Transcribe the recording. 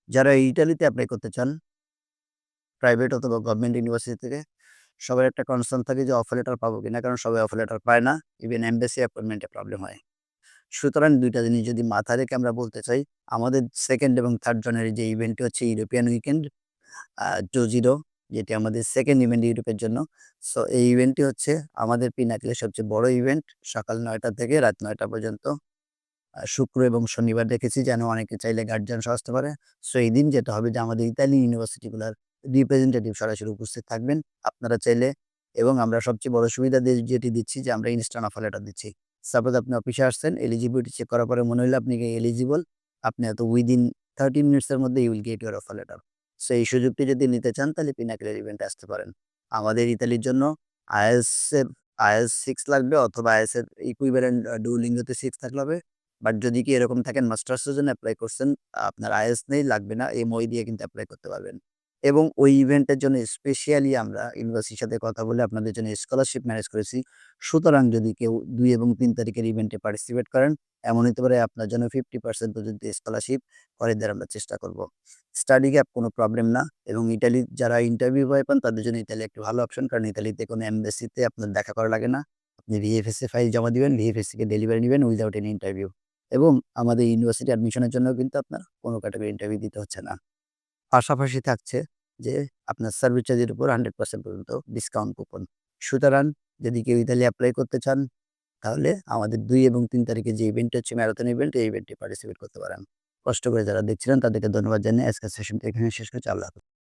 যারা ইটালিতে এপ্লাই করতে চান, প্রাইভেট অথবা গভর্নমেন্ট ইউনিভার্সিটি থেকে সবার একটা কনসার্ন থাকে যে অফার লেটার পাবো কিনা? কারণ সবাই অফার লেটার পায় না। ইভেন এমবাসি অ্যাপয়েন্টমেন্টে প্রবলেম হয়। সুতরাং ২ টা জিনিস যদি মাথায় রেখে আমরা বলতে চাই, আমাদের 2nd এবং 3rd জানুয়ারি যে ইভেন্টটি হচ্ছে ইউরোপিয়ান উইকেন্ড 2-0 যেটি আমাদের 2nd ইভেন্ট ইউরোপের জন্য। সো এই ইভেন্টটি হচ্ছে আমাদের পিনাকেলের সবচেয়ে বড় ইভেন্ট। সকাল ৯ টা থেকে রাত ৯ টা পর্যন্ত। শুক্র এবং শনিবার রেখেছি যেন অনেকে চাইলে গার্জিয়ান সহ আসতে পারে। সো এইদিন যেটা হবে যে আমাদের ইতালি ইউনিভার্সিটিগুলার রিপ্রেজেন্টেটিভ সরাসরি উপস্থিত থাকবেন। আপনারা চাইলে এবং আমরা সবচেয়ে বড় সুবিধা যেটি দিচ্ছি যে আমরা ইনস্ট্যান্ট অফার লেটার দিচ্ছি। সাপোজ আপনি অফিসে আসছেন, এলিজিবিলিটি চেক করার পরে মনে হইলো আপনি এলিজিবল, আপনি হয়তো উইদিন 30 মিনিটস এর মধ্যে you will get your offer letter. So এই সুযোগটি যদি নিতে চান তাহলে পিনাকেলের ইভেন্টে আসতে পারেন। আমাদের ইতালির জন্য আইএলটিএস এর আইএলটিএস 6 লাগবে অথবা আইএলটিএস এর ইকুইভ্যালেন্ট ডুওলিঙ্গো তে 6 থাকলে হবে। বাট যদি কি এরকম থাকেন মাস্টার্সের জন্য এপ্লাই করছেন, আপনার আইএলটিএস নেই, লাগবে না। এমওই দিয়ে কিন্তু এপ্লাই করতে পারবেন। এবং ওই ইভেন্টের জন্য স্পেশালি আমরা ইউনিভার্সিটির সাথে কথা বলে আপনাদের জন্য স্কলারশিপ ম্যানেজ করেছি। সুতরাং যদি কেউ ২ এবং ৩ তারিখের ইভেন্টে পার্টিসিপেট করেন, এমন হতে পারে আপনার জন্য 50% পর্যন্ত স্কলারশিপ করে দেওয়ার আমরা চেষ্টা করব। স্টাডি গ্যাপ কোনো প্রবলেম না এবং ইটালির যারা ইন্টারভিউ ভয় পান তাদের জন্য ইতালি একটা ভালো অপশন। কারণ ইতালিতে কোনো এমবাসিতে আপনার দেখা করা লাগে না। আপনি ভিএফএস ফাইল জমা দিবেন, ভিএফএস থেকে ডেলিভারি নিবেন উইথআউট এনি ইন্টারভিউ। এবং আমাদের ইউনিভার্সিটি অ্যাডমিশনের জন্য কিন্তু আপনার কোনো ক্যাটাগরি ইন্টারভিউ দিতে হচ্ছে না। পাশাপাশি থাকছে যে আপনার সার্ভিস চার্জের উপর 100% পর্যন্ত ডিসকাউন্ট কুপন। সুতরাং যদি কেউ ইতালি এপ্লাই করতে চান তাহলে আমাদের ২ এবং ৩ তারিখে যে ইভেন্টটা হচ্ছে ম্যারাথন ইভেন্ট, এই ইভেন্টে পার্টিসিপেট করতে পারেন। কষ্ট করে যারা দেখছিলেন তাদেরকে ধন্যবাদ জানিয়ে আজকের সেশনটা এখানে শেষ করছি। আল্লাহ হাফেজ।